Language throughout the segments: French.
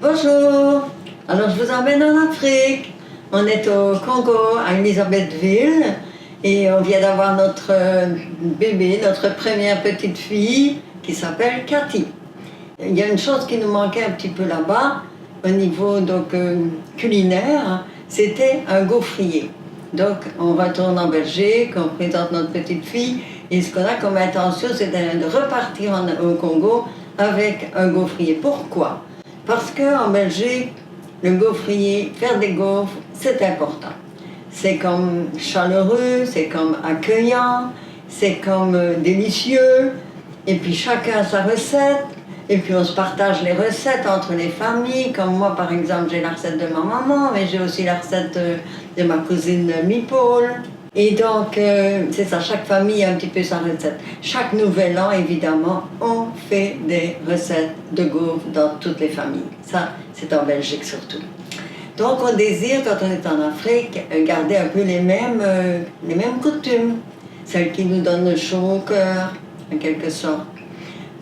Bonjour, alors je vous emmène en Afrique. On est au Congo, à Elisabethville, et on vient d'avoir notre bébé, notre première petite fille, qui s'appelle Cathy. Il y a une chose qui nous manquait un petit peu là-bas, au niveau culinaire, c'était un gaufrier. Donc on retourne en Belgique, on présente notre petite fille, et ce qu'on a comme intention, c'est de repartir au Congo avec un gaufrier. Pourquoi? Parce qu'en Belgique, le gaufrier, faire des gaufres, c'est important. C'est comme chaleureux, c'est comme accueillant, c'est comme délicieux, et puis chacun a sa recette, et puis on se partage les recettes entre les familles, comme moi par exemple j'ai la recette de ma maman, mais j'ai aussi la recette de ma cousine Mi-Paul. Et donc, c'est ça, chaque famille a un petit peu sa recette. Chaque nouvel an, évidemment, on fait des recettes de gaufres dans toutes les familles. Ça, c'est en Belgique surtout. Donc, on désire, quand on est en Afrique, garder un peu les mêmes coutumes. Celles qui nous donnent le chaud au cœur, en quelque sorte.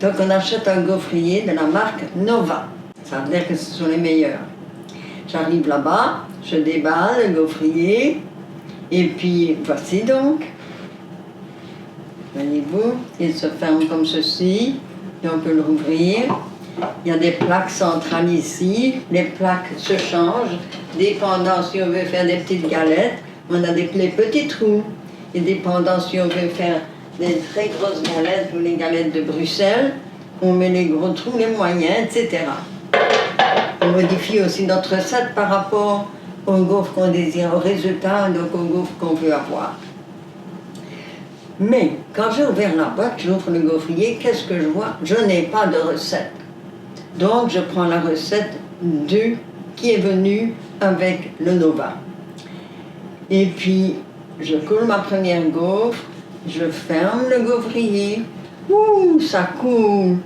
Donc, on achète un gaufrier de la marque Nova. Ça veut dire que ce sont les meilleurs. J'arrive là-bas, je déballe le gaufrier. Et puis, voici donc, voyez-vous, il se ferme comme ceci, et on peut le rouvrir. Il y a des plaques centrales ici, les plaques se changent, dépendant si on veut faire des petites galettes, on a des petits trous, et dépendant si on veut faire des très grosses galettes ou les galettes de Bruxelles, on met les gros trous, les moyens, etc. On modifie aussi notre recette par rapport au gaufre qu'on désire, au résultat, donc au gaufre qu'on veut avoir. Mais quand j'ai ouvert la boîte, j'ouvre le gaufrier, qu'est-ce que je vois? Je n'ai pas de recette. Donc je prends la recette qui est venue avec le Nova. Et puis je coule ma première gaufre, je ferme le gaufrier. Ouh, ça coule,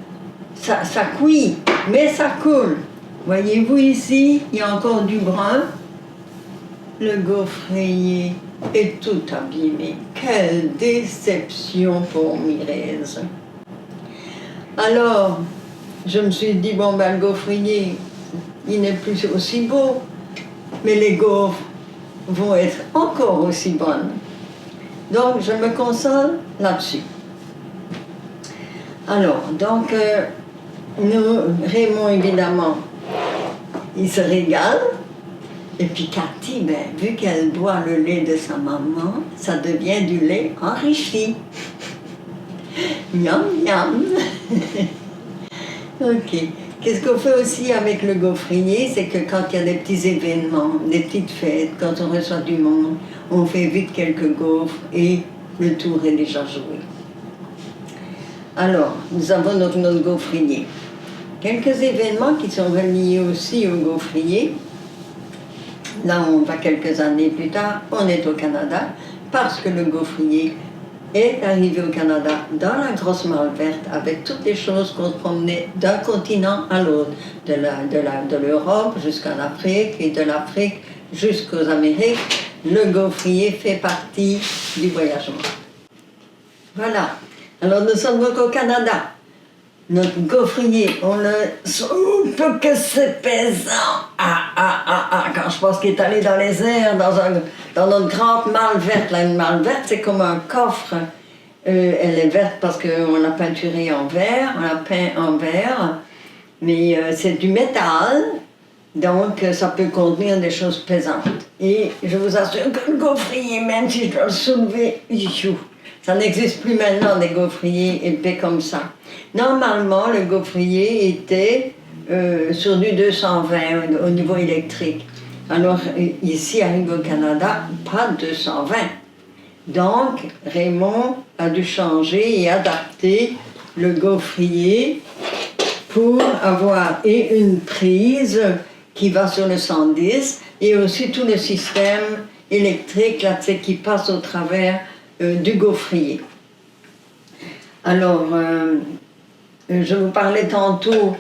ça cuit, mais ça coule. Voyez-vous ici, il y a encore du brun. Le gaufrier est tout abîmé. Quelle déception pour Mireille. Alors, je me suis dit, bon ben le gaufrier, il n'est plus aussi beau, mais les gaufres vont être encore aussi bonnes. Donc, je me console là-dessus. Alors, donc, Raymond, évidemment, il se régale. Et puis Cathy, ben, vu qu'elle boit le lait de sa maman, ça devient du lait enrichi. Miam, miam. Ok. Qu'est-ce qu'on fait aussi avec le gaufrier, c'est que quand il y a des petits événements, des petites fêtes, quand on reçoit du monde, on fait vite quelques gaufres et le tour est déjà joué. Alors, nous avons notre gaufrier. Quelques événements qui sont reliés aussi au gaufrier. Là, on va quelques années plus tard, on est au Canada, parce que le gaufrier est arrivé au Canada dans la grosse malle verte, avec toutes les choses qu'on promenait d'un continent à l'autre, de l'Europe jusqu'en Afrique, et de l'Afrique jusqu'aux Amériques. Le gaufrier fait partie du voyagement. Voilà. Alors, nous sommes donc au Canada. Notre gaufrier, on le soupe que c'est pesant. Quand je pense qu'il est allé dans les airs, dans notre grande malle verte. Là, une malle verte, c'est comme un coffre. Elle est verte parce qu'on l'a peinturée en vert, on l'a peint en vert, mais c'est du métal, donc ça peut contenir des choses pesantes. Et je vous assure que le gaufrier, même si je dois le soulever, ça n'existe plus maintenant des gaufriers épais comme ça. Normalement, le gaufrier était sur du 220 au niveau électrique. Alors ici, arrive au Canada, pas 220. Donc, Raymond a dû changer et adapter le gaufrier pour avoir et une prise qui va sur le 110 et aussi tout le système électrique là, qui passe au travers du gaufrier. Alors, je vous parlais tantôt,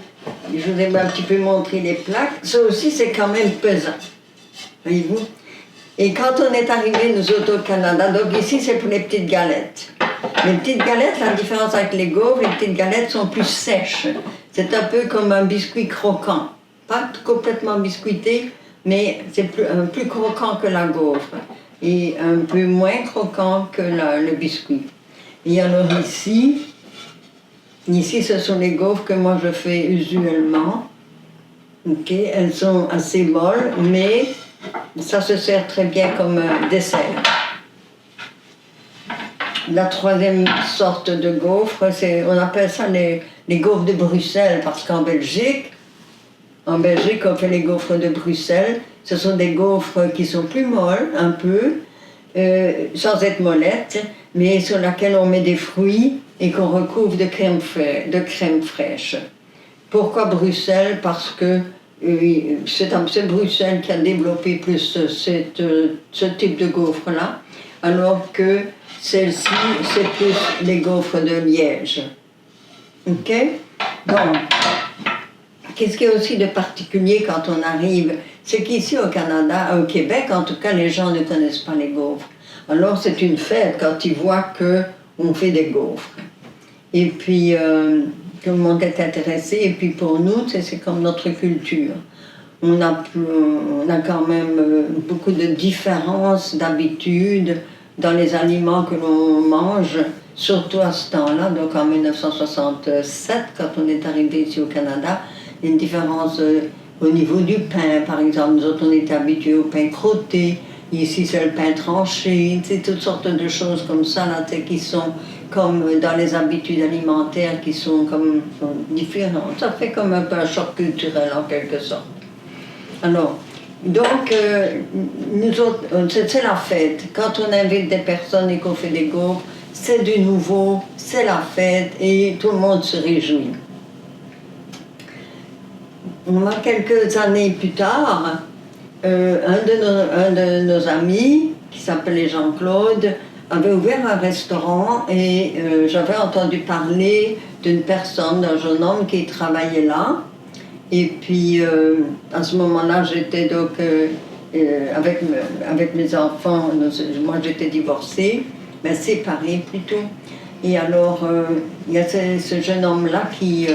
je vous ai un petit peu montré les plaques. Ça aussi, c'est quand même pesant. Voyez-vous? Et quand on est arrivé, nous autres au Canada, donc ici, c'est pour les petites galettes. Les petites galettes, la différence avec les gaufres, les petites galettes sont plus sèches. C'est un peu comme un biscuit croquant. pas complètement biscuité, mais c'est plus croquant que la gaufre et un peu moins croquant que le biscuit. Et alors ici, ce sont les gaufres que moi je fais usuellement. Okay, elles sont assez molles, mais ça se sert très bien comme dessert. La troisième sorte de gaufres, on appelle ça les gaufres de Bruxelles, parce qu'en Belgique, on fait les gaufres de Bruxelles. Ce sont des gaufres qui sont plus molles, un peu, sans être mollettes, mais sur lesquelles on met des fruits et qu'on recouvre de crème fraîche. Pourquoi Bruxelles? Parce que c'est Bruxelles qui a développé plus ce type de gaufre-là, alors que celle-ci, c'est plus les gaufres de Liège. Ok? Donc, qu'est-ce qu'il y a aussi de particulier quand on arrive? C'est qu'ici au Canada, au Québec en tout cas, les gens ne connaissent pas les gaufres. Alors c'est une fête quand ils voient qu'on fait des gaufres. Et puis, tout le monde est intéressé. Et puis pour nous, c'est comme notre culture. On a quand même beaucoup de différences d'habitudes dans les aliments que l'on mange, surtout à ce temps-là, donc en 1967, quand on est arrivé ici au Canada. Une différence au niveau du pain, par exemple. Nous autres, on était habitués au pain crotté. Ici, c'est le pain tranché. C'est toutes sortes de choses comme ça, là, qui sont comme dans les habitudes alimentaires, qui sont comme différentes. Ça fait comme un peu un choc culturel, en quelque sorte. Alors, donc, nous autres, c'est la fête. Quand on invite des personnes et qu'on fait des gaufres, c'est du nouveau, c'est la fête, et tout le monde se réjouit. Quelques années plus tard, un de nos amis, qui s'appelait Jean-Claude, avait ouvert un restaurant et j'avais entendu parler d'une personne, d'un jeune homme qui travaillait là. Et puis, à ce moment-là, j'étais donc avec mes enfants, moi j'étais divorcée, mais séparée plutôt. Et alors, il y a ce jeune homme-là qui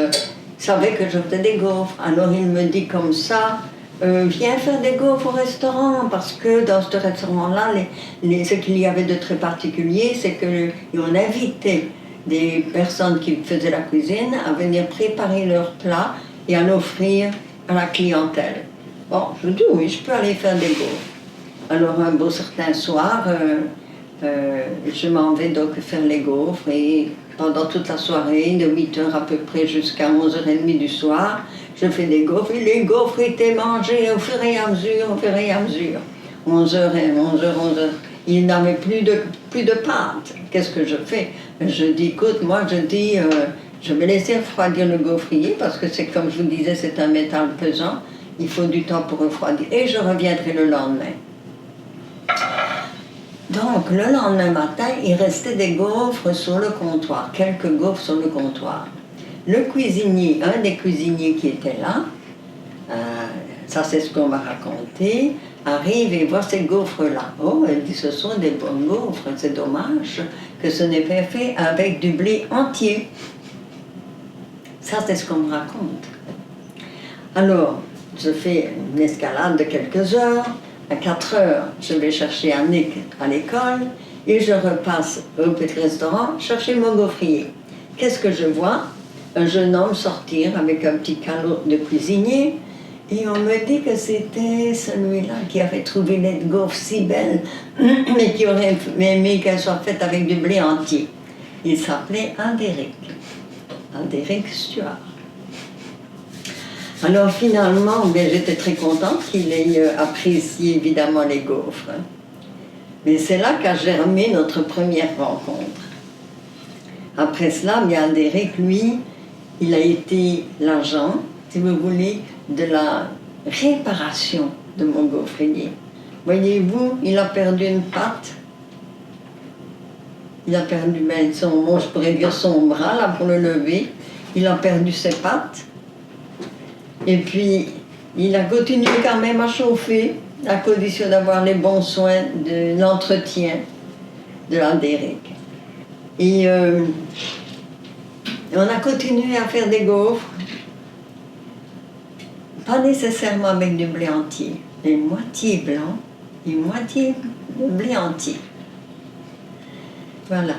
savait que je faisais des gaufres. Alors il me dit comme ça, viens faire des gaufres au restaurant, parce que dans ce restaurant-là, ce qu'il y avait de très particulier, c'est qu'on invitait des personnes qui faisaient la cuisine à venir préparer leurs plats et à l'offrir à la clientèle. Bon, je dis oui, je peux aller faire des gaufres. Alors un beau certain soir, je m'en vais donc faire les gaufres et pendant toute la soirée, de 8h à peu près jusqu'à 11h30 du soir, je fais des gaufres et les gaufres étaient mangées au fur et à mesure. 11h, il n'avait plus de pâte. Qu'est-ce que je fais? Je dis, écoute, je vais laisser refroidir le gaufrier parce que c'est comme je vous disais, c'est un métal pesant. Il faut du temps pour refroidir et je reviendrai le lendemain. Donc, le lendemain matin, il restait des gaufres sur le comptoir, quelques gaufres sur le comptoir. Le cuisinier, un des cuisiniers qui était là, ça c'est ce qu'on m'a raconté, arrive et voit ces gaufres-là. Oh, elle dit, ce sont des bonnes gaufres, c'est dommage que ce n'est pas fait avec du blé entier. Ça c'est ce qu'on me raconte. Alors, je fais une escalade de quelques heures. À 4 heures, je vais chercher Annick à l'école et je repasse au petit restaurant chercher mon gaufrier. Qu'est-ce que je vois? Un jeune homme sortir avec un petit calot de cuisinier et on me dit que c'était celui-là qui avait trouvé les gaufres si belles mais qui aurait aimé qu'elles soient faites avec du blé entier. Il s'appelait Andéric Stuart. Alors finalement, j'étais très contente qu'il ait apprécié évidemment les gaufres. Mais c'est là qu'a germé notre première rencontre. Après cela, Andéric, lui, il a été l'agent, si vous voulez, de la réparation de mon gaufrier. Voyez-vous, il a perdu une patte. Il a perdu, je pourrais dire son bras là pour le lever. Il a perdu ses pattes. Et puis, il a continué quand même à chauffer, à condition d'avoir les bons soins de l'entretien de l'Andéric. Et on a continué à faire des gaufres pas nécessairement avec du blé entier, mais moitié blanc et moitié blé entier. Voilà.